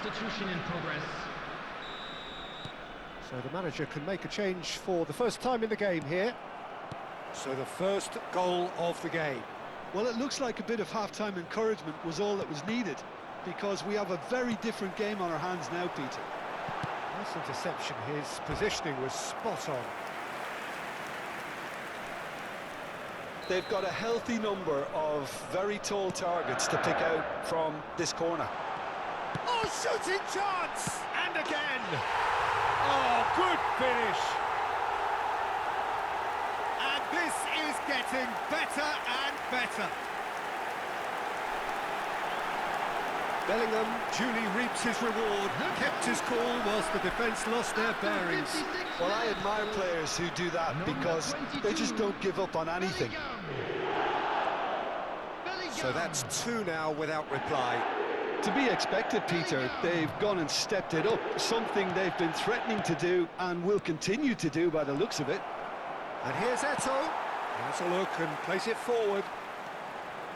Substitution in progress. So the manager can make a change for the first time in the game here. So the first goal of the game. Well, it looks like a bit of half-time encouragement was all that was needed, because we have a very different game on our hands now, Peter. Nice interception, his positioning was spot on. They've got a healthy number of very tall targets to pick out from this corner. Oh, shooting chance! And again! Oh, good finish! And this is getting better and better. Bellingham duly reaps his reward, kept his cool whilst the defence lost their bearings. Well, I admire players who do that because they just don't give up on anything. So that's two now without reply. To be expected, Peter. They've gone and stepped it up, something they've been threatening to do and will continue to do by the looks of it. And here's Eto'o. Has a look and place it forward.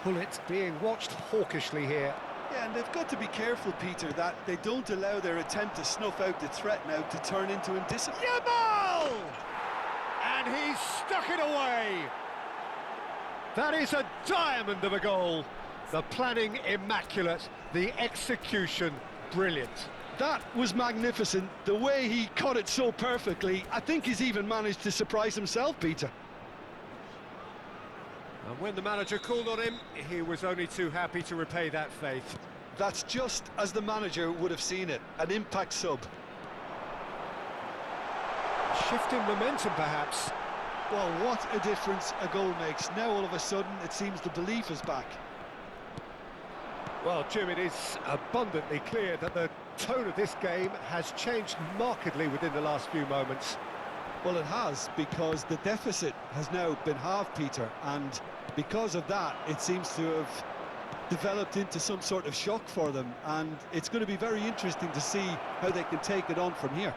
Pullet being watched hawkishly here. Yeah, and they've got to be careful, Peter, that they don't allow their attempt to snuff out the threat now to turn into indiscipline. Yamal! And he's stuck it away. That is a diamond of a goal. The planning immaculate, the execution brilliant. That was magnificent. The way he caught it so perfectly, I think he's even managed to surprise himself, Peter. And when the manager called on him, he was only too happy to repay that faith. That's just as the manager would have seen it, an impact sub. Shifting momentum, perhaps. Well, what a difference a goal makes. Now, all of a sudden, it seems the belief is back. Well, Jim, it is abundantly clear that the tone of this game has changed markedly within the last few moments. Well, it has, because the deficit has now been halved, Peter, and because of that, it seems to have developed into some sort of shock for them, and it's going to be very interesting to see how they can take it on from here.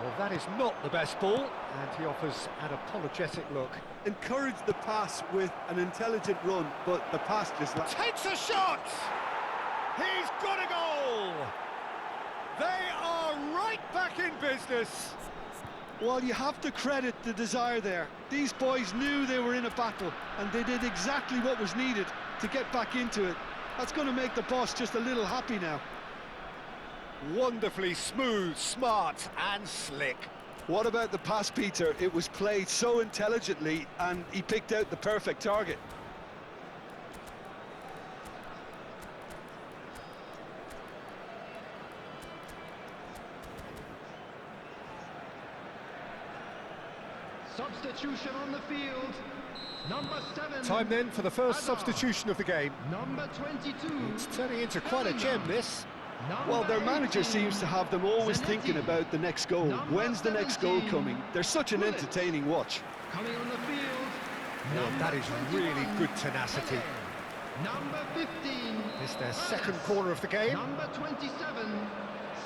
Well, that is not the best ball, and he offers an apologetic look. Encourage the pass with an intelligent run, but the pass just Takes a shot! He's got a goal! They are right back in business! Well, you have to credit the desire there. These boys knew they were in a battle, and they did exactly what was needed to get back into it. That's going to make the boss just a little happy now. Wonderfully smooth, smart and slick. What about the pass, Peter? It was played so intelligently, and he picked out the perfect target. Substitution on the field. Number 7. Time then for the first substitution of the game. Number 22. It's turning into quite a gem, this. Well, their manager seems to have them always thinking about the next goal. When's the next goal coming? They're such an entertaining watch. Coming on the field. Well, that is really good tenacity. Number 15. It's their second corner of the game. Number 27.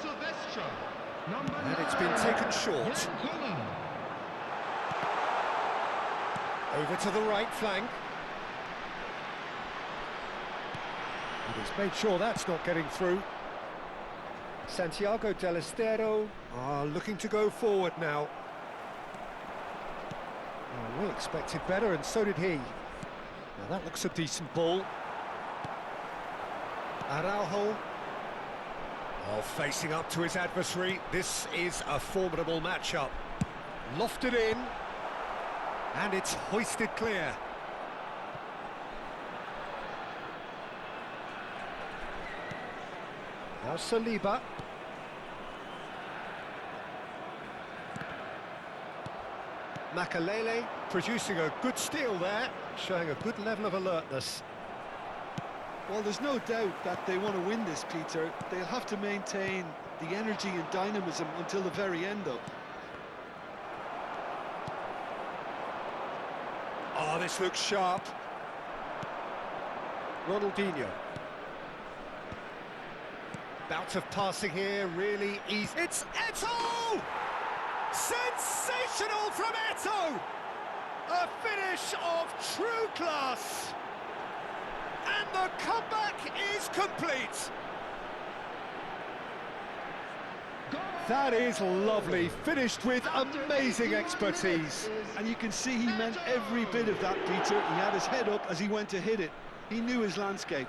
Silvestre. Number And it's been taken short. Over to the right flank. And he's made sure that's not getting through. Santiago Del Estero are looking to go forward now. Oh, we expected better, and so did he. Now that looks a decent ball. Araujo. Oh, facing up to his adversary. This is a formidable matchup. Lofted in. And it's hoisted clear. Now Saliba. Makalele producing a good steal there, showing a good level of alertness. Well, there's no doubt that they want to win this, Peter. They'll have to maintain the energy and dynamism until the very end, though. Oh, this looks sharp. Ronaldinho. Bout of passing here, really easy. It's Eto'o! Sensational from Eto'o! A finish of true class! And the comeback is complete! That is lovely, finished with After amazing 81 expertise. minutes is And you can see he meant every bit of that, Peter. He had his head up as he went to hit it. He knew his landscape.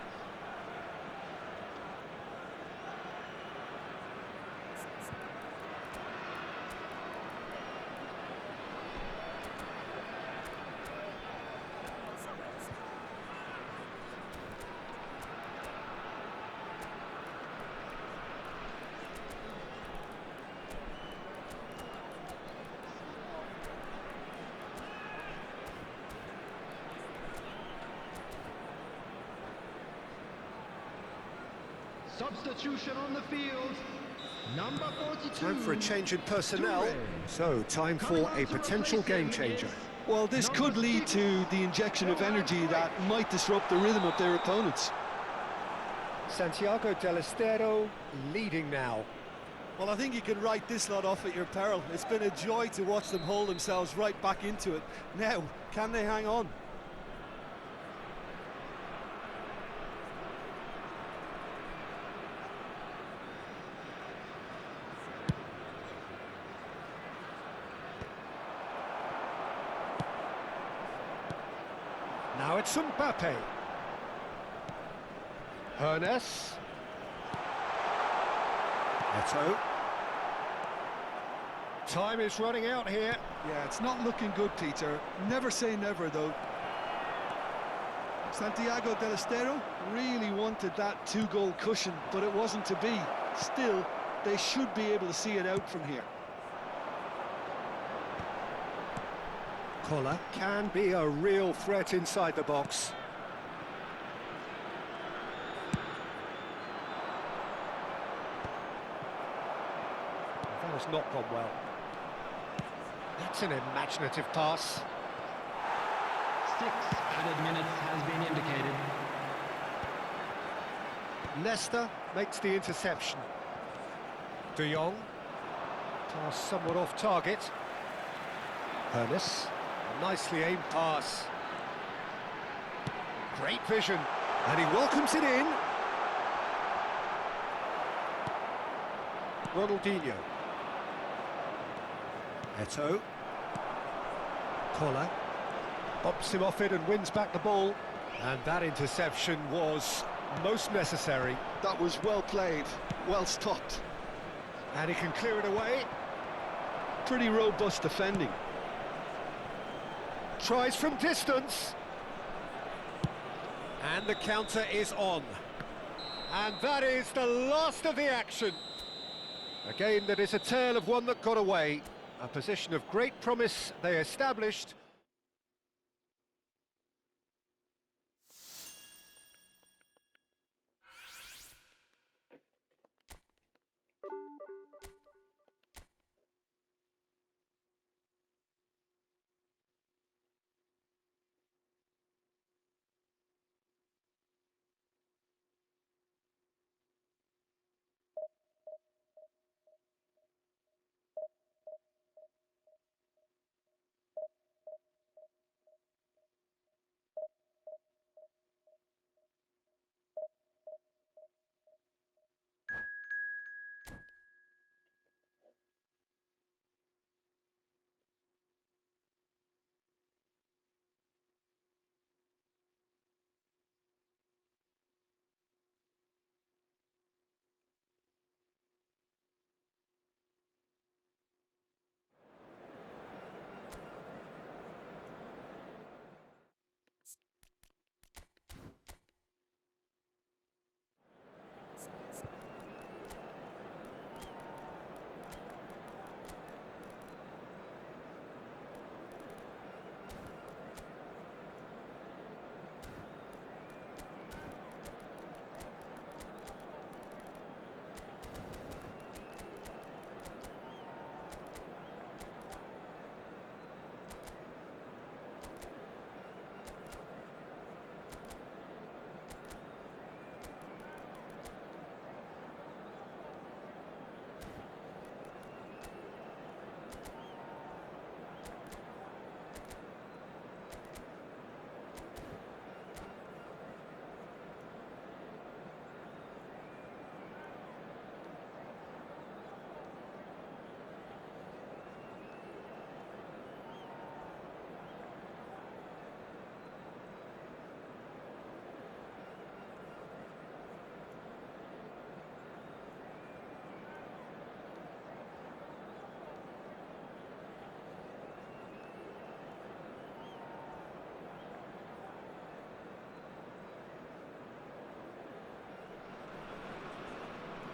substitution on the field. Number 42. Time for a change in personnel, Toure. so time Coming for on a to potential replace game him changer. is Well, this number could lead 6. to the injection of energy that might disrupt the rhythm of their opponents. Santiago Del Estero leading now. Well, I think you can write this lot off at your peril. It's been a joy to watch them hold themselves right back into it. Now, can they hang on? Now it's Mbappe. Hernes. Neto. Time is running out here. Yeah, it's not looking good, Peter. Never say never, though. Santiago Del Estero really wanted that two-goal cushion, but it wasn't to be. Still, they should be able to see it out from here. Koller can be a real threat inside the box. That has not gone well. That's an imaginative pass. 6 added minutes has been indicated. Leicester makes the interception. De Jong. Pass somewhat off target. Hernes. A nicely aimed pass. Great vision. And he welcomes it in. Ronaldinho. Eto. Koller. Bops him off it and wins back the ball. And that interception was most necessary. That was well played, well stopped. And he can clear it away. Pretty robust defending. Tries from distance. And the counter is on. And that is the last of the action. A game that is a tale of one that got away. A position of great promise they established.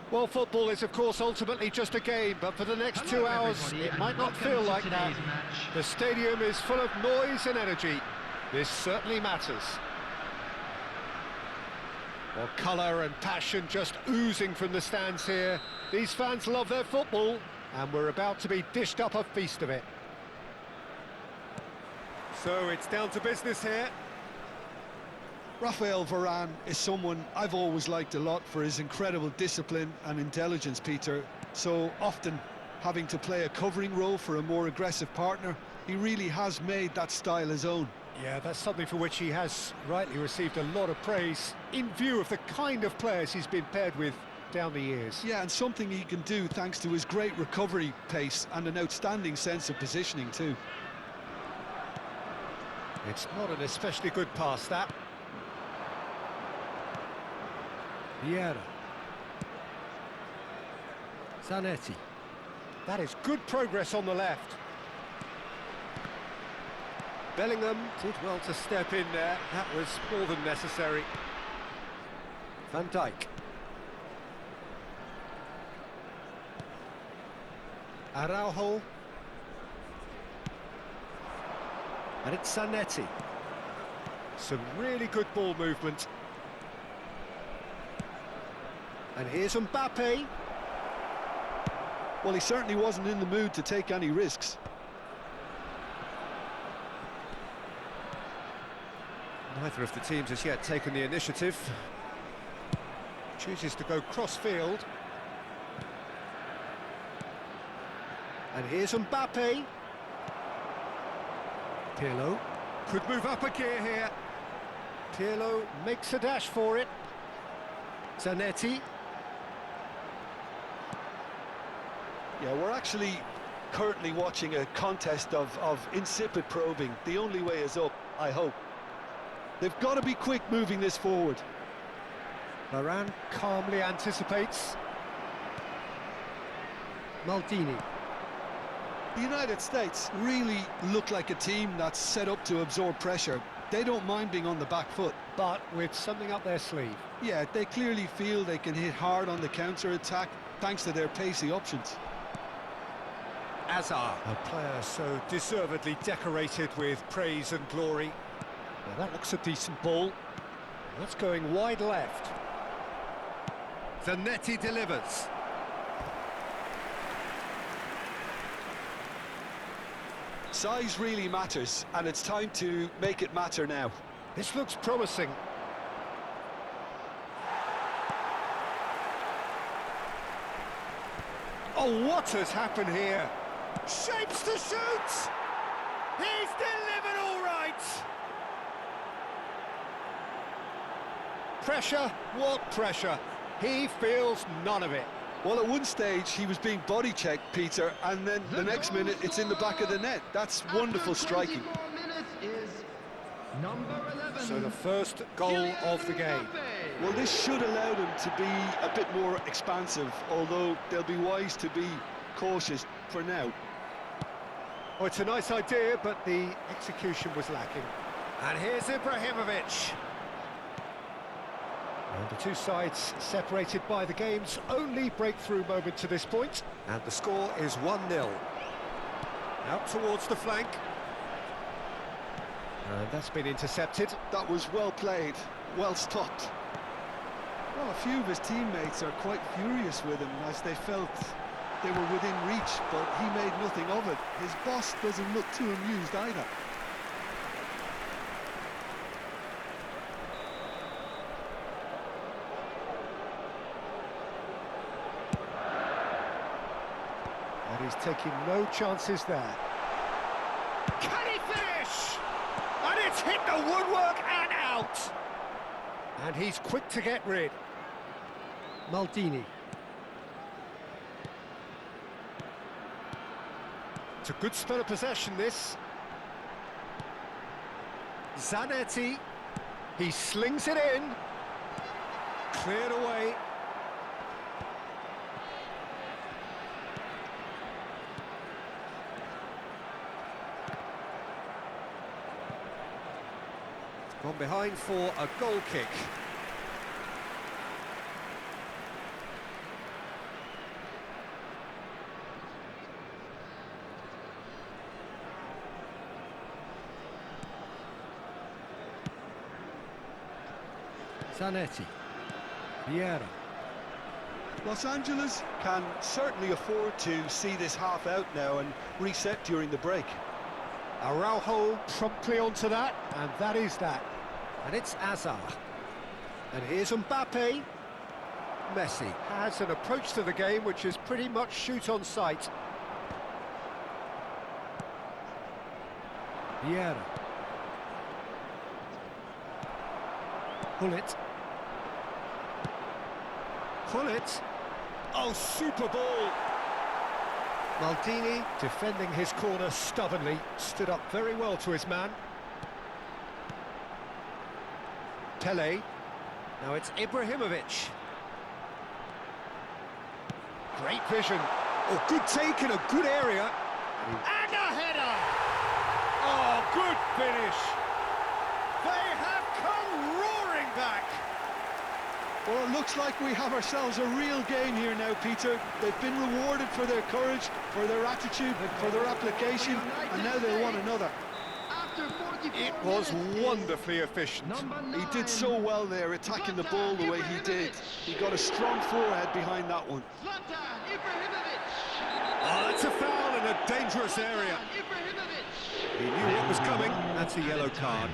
Well, football is, of course, ultimately just a game, but for the next Hello, 2 hours, everybody, it and might not welcome feel to like that. today's match. The stadium is full of noise and energy. This certainly matters. Well, colour and passion just oozing from the stands here. These fans love their football, and we're about to be dished up a feast of it. So it's down to business here. Rafael Varane is someone I've always liked a lot for his incredible discipline and intelligence, Peter. So often having to play a covering role for a more aggressive partner, he really has made that style his own. Yeah, that's something for which he has rightly received a lot of praise in view of the kind of players he's been paired with down the years. Yeah, and something he can do thanks to his great recovery pace and an outstanding sense of positioning too. It's not an especially good pass, that. Vieira. Zanetti. That is good progress on the left. Bellingham did well to step in there. That was more than necessary. Van Dijk. Araujo. And it's Zanetti. Some really good ball movement. And here's Mbappe. Well, he certainly wasn't in the mood to take any risks. Neither of the teams has yet taken the initiative. Chooses to go cross-field. And here's Mbappe. Pirlo could move up a gear here. Pirlo makes a dash for it. Zanetti. Yeah, we're actually currently watching a contest of insipid probing. The only way is up, I hope. They've got to be quick moving this forward. Varane calmly anticipates. Maldini. The United States really look like a team that's set up to absorb pressure. They don't mind being on the back foot. But with something up their sleeve. Yeah, they clearly feel they can hit hard on the counter-attack thanks to their pacey options. Hazard, a player so deservedly decorated with praise and glory. Now that looks a decent ball. That's going wide left. Zanetti delivers. Size really matters, and it's time to make it matter now. This looks promising. Oh, what has happened here? Shapes to shoot! He's delivered all right! Pressure? What pressure? He feels none of it. Well, at one stage he was being body checked, Peter, and then the next minute it's in the back of the net. That's wonderful striking. Number 11. So the first goal of the game. Well, this should allow them to be a bit more expansive, although they'll be wise to be cautious for now. Oh, it's a nice idea, but the execution was lacking. And here's Ibrahimovic. And the two sides separated by the game's only breakthrough moment to this point. And the score is 1-0. Out towards the flank. And that's been intercepted. That was well played, well stopped. Well, a few of his teammates are quite furious with him as they felt they were within reach, but he made nothing of it. His boss doesn't look too amused either. And he's taking no chances there. Can he finish? And it's hit the woodwork and out. And he's quick to get rid. Maldini. It's a good spell of possession, this. Zanetti. He slings it in. Cleared away. Gone behind for a goal kick. Zanetti. Vieira. Los Angeles can certainly afford to see this half out now and reset during the break. Araujo promptly onto that, and that is that. And it's Azar. And here's Mbappe. Messi has an approach to the game which is pretty much shoot on sight. Vieira. Gullit. Gullit. Oh, super ball. Maldini, defending his corner stubbornly, stood up very well to his man. Pele. Now it's Ibrahimovic. Great vision. Oh, good take in a good area. And a header! Oh, good finish. They have come roaring back. Well, it looks like we have ourselves a real game here now, Peter. They've been rewarded for their courage, for their attitude, for their application, and now they want another. It was wonderfully efficient. He did so well there, attacking the ball the way he did. He got a strong forehead behind that one. Oh, that's a foul in a dangerous area. He knew what was coming. That's a yellow card.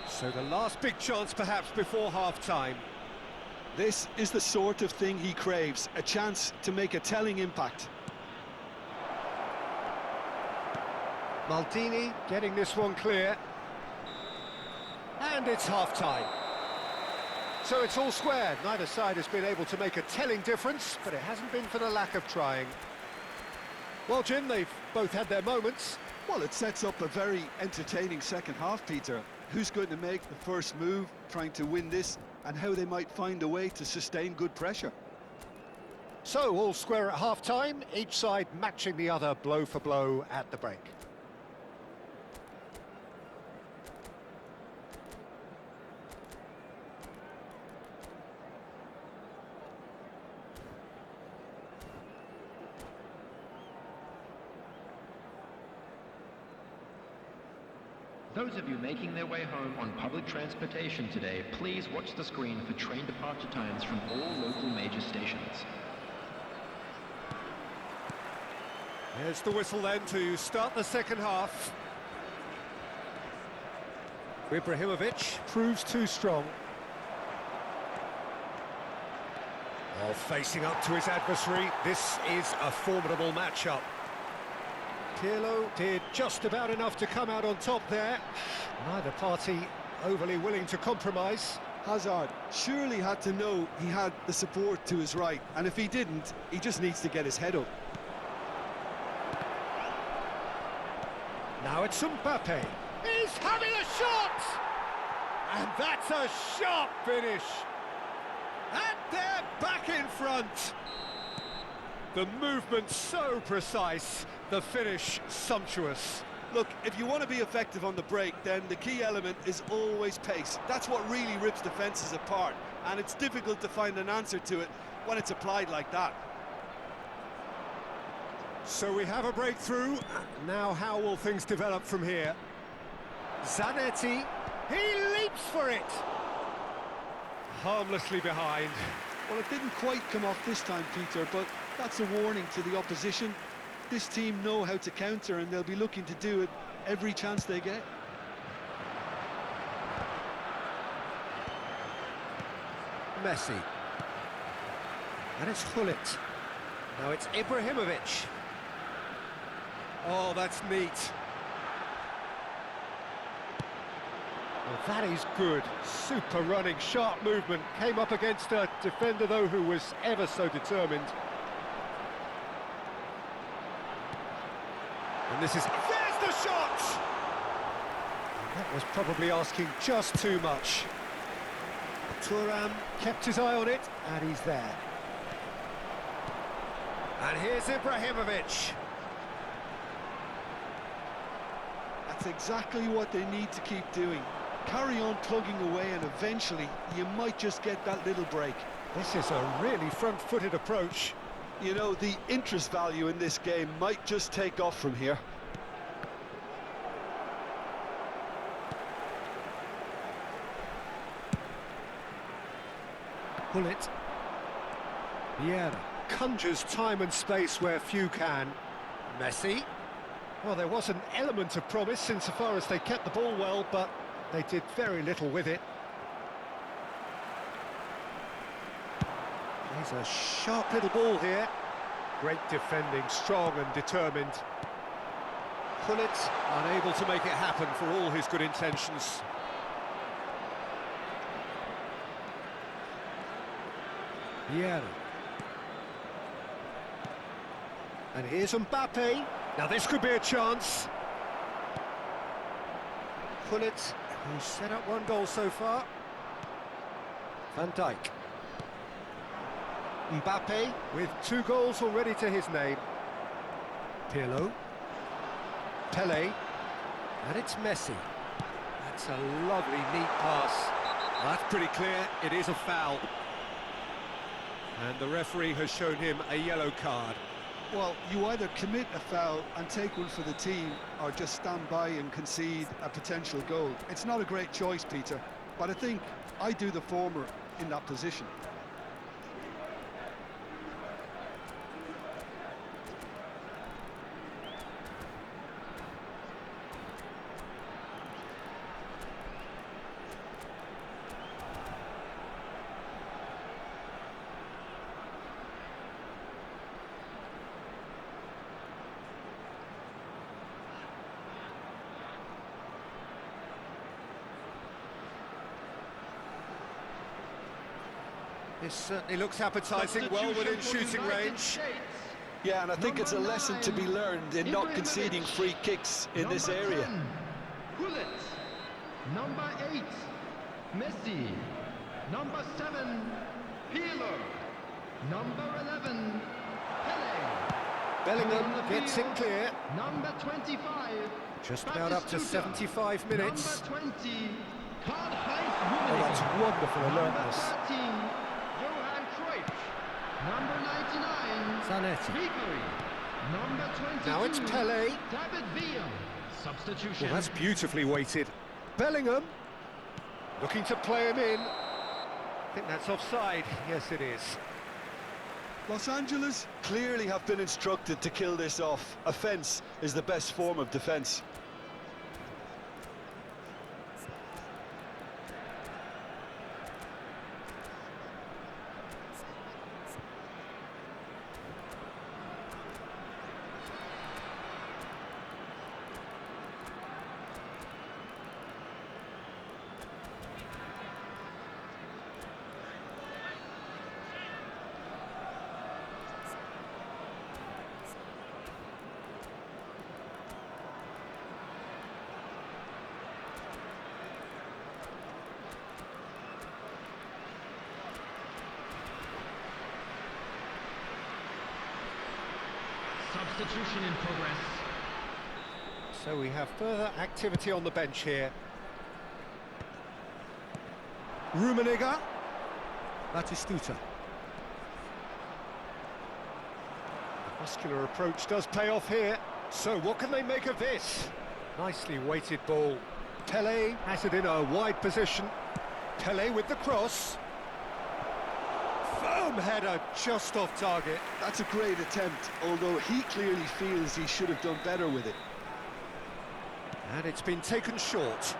So the last big chance perhaps before half-time. This is the sort of thing he craves, a chance to make a telling impact. Maldini getting this one clear. And it's half-time. So it's all square. Neither side has been able to make a telling difference, but it hasn't been for the lack of trying. Well, Jim, they've both had their moments. Well, it sets up a very entertaining second half, Peter. Who's going to make the first move, trying to win this, and how they might find a way to sustain good pressure. So, all square at half-time, each side matching the other blow for blow at the break. Those of you making their way home on public transportation today, please watch the screen for train departure times from all local major stations. Here's the whistle then to start the second half. Ibrahimovic proves too strong. Oh, facing up to his adversary, this is a formidable matchup. Pirlo did just about enough to come out on top there. Neither party overly willing to compromise. Hazard surely had to know he had the support to his right, and if he didn't, he just needs to get his head up. Now it's Mbappe. He's having a shot! And that's a sharp finish. And they're back in front. The movement so precise, the finish sumptuous. Look, if you want to be effective on the break, then the key element is always pace. That's what really rips defences apart, and it's difficult to find an answer to it when it's applied like that. So we have a breakthrough. Now how will things develop from here? Zanetti, he leaps for it. Harmlessly behind. Well, it didn't quite come off this time, Peter, but that's a warning to the opposition. This team know how to counter, and they'll be looking to do it every chance they get. Messi. And it's Gullit. Now it's Ibrahimovic. Oh, that's neat. Well, that is good. Super running, sharp movement. Came up against a defender, though, who was ever so determined. And this is... There's the shot! That was probably asking just too much. Thuram kept his eye on it, and he's there. And here's Ibrahimovic. That's exactly what they need to keep doing. Carry on plugging away, and eventually you might just get that little break. This is a really front-footed approach. You know, the interest value in this game might just take off from here. Gullit. Vieira conjures time and space where few can. Messi. Well, there was an element of promise insofar as they kept the ball well, but they did very little with it. Here's a sharp little ball here. Great defending, strong and determined. Gullit unable to make it happen for all his good intentions. Vieira. And here's Mbappe. Now this could be a chance. Gullit, who's set up one goal so far. Van Dijk. Mbappe with 2 goals already to his name. Pirlo. Pele. And it's Messi. That's a lovely, neat pass. That's pretty clear, it is a foul. And the referee has shown him a yellow card. Well, you either commit a foul and take one for the team, or just stand by and concede a potential goal. It's not a great choice, Peter, but I think I do the former in that position. This certainly looks appetising, well within shooting range. Yeah, and I think it's a lesson to be learned in not conceding free kicks in this area. Gullit. Number 8, Messi. Number 7, Pirlo. Number 11, Pele. Bellingham gets it clear. Number 25. Just about up to 75 minutes. Number 20, Karl-Heinz Oh, Rummenigge. that's wonderful alertness. Number 13, Johan Cruyff. Number 99, Zanetti. Ribery. Number 22, Now it's Pele. David Villa. Substitution. Well, that's beautifully weighted. Bellingham looking to play him in. I think that's offside. Yes, it is. Los Angeles clearly have been instructed to kill this off. Offence is the best form of defence. Substitution in progress. So we have further activity on the bench here. Rummenigge. Batistuta. The muscular approach does pay off here. So what can they make of this? Nicely weighted ball. Pele has it in a wide position. Pele with the cross. Firm header just off target. That's a great attempt, although he clearly feels he should have done better with it. And it's been taken short.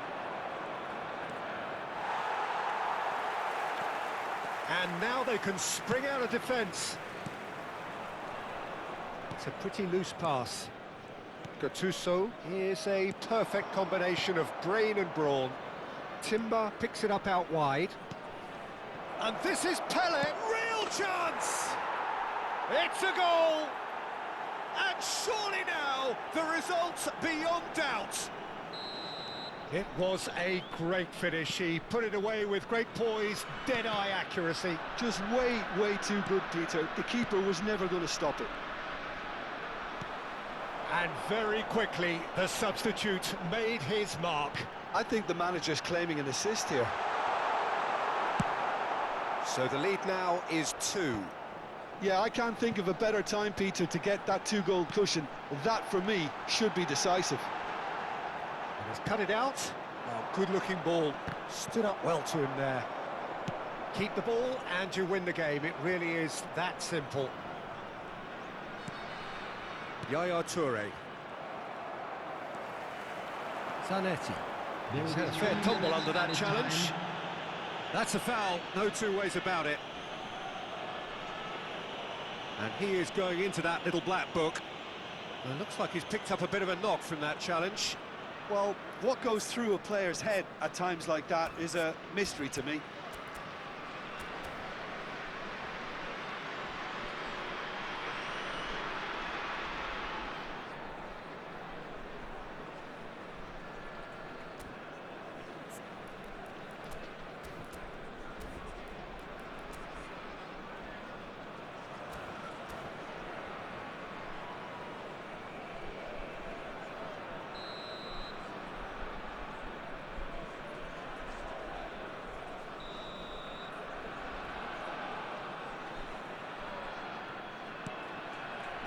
And now they can spring out of defence. It's a pretty loose pass. Gattuso is a perfect combination of brain and brawn. Timber picks it up out wide. And this is Pele, real chance! It's a goal! And surely now, the result's beyond doubt. It was a great finish. He put it away with great poise, dead-eye accuracy. Just way too good, Peter. The keeper was never going to stop it. And very quickly, the substitute made his mark. I think the manager's claiming an assist here. So the lead now is 2. Yeah, I can't think of a better time, Peter, to get that 2-goal cushion. That, for me, should be decisive. And he's cut it out. Oh, good-looking ball. Stood up well to him there. Keep the ball and you win the game. It really is that simple. Yaya Toure. Zanetti. He's had a fair tumble under that challenge. That's a foul, no two ways about it. And he is going into that little black book. And it looks like he's picked up a bit of a knock from that challenge. Well, what goes through a player's head at times like that is a mystery to me.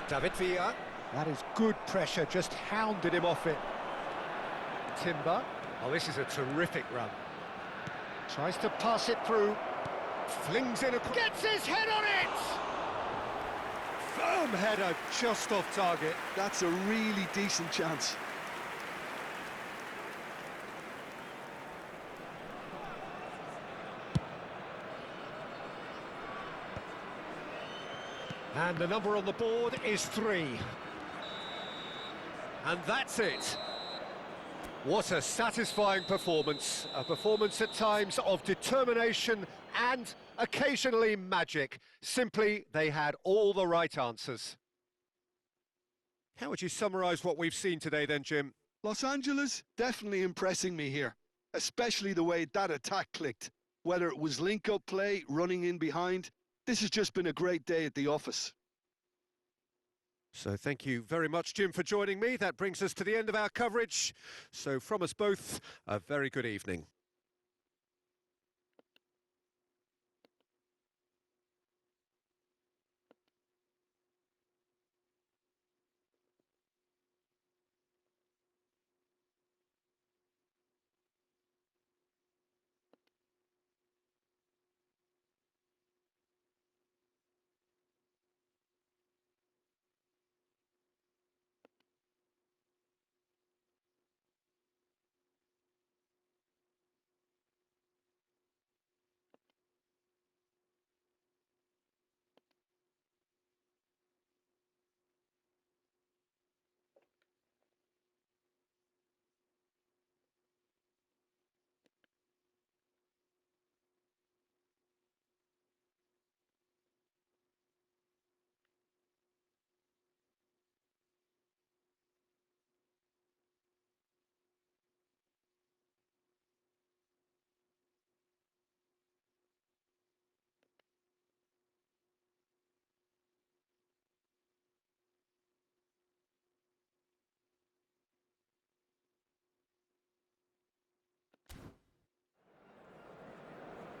David Villa. That is good pressure, just hounded him off it. Timber. Oh, this is a terrific run. Tries to pass it through. Flings in a... Gets his head on it! Firm header, just off target. That's a really decent chance. And the number on the board is 3. And that's it. What a satisfying performance. A performance at times of determination and occasionally magic. Simply, they had all the right answers. How would you summarise what we've seen today then, Jim? Los Angeles definitely impressing me here, especially the way that attack clicked. Whether it was link-up play, running in behind, this has just been a great day at the office. So thank you very much, Jim, for joining me. That brings us to the end of our coverage. So from us both, a very good evening.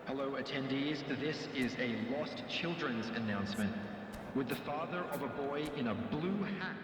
Hello attendees, this is a lost children's announcement with the father of a boy in a blue hat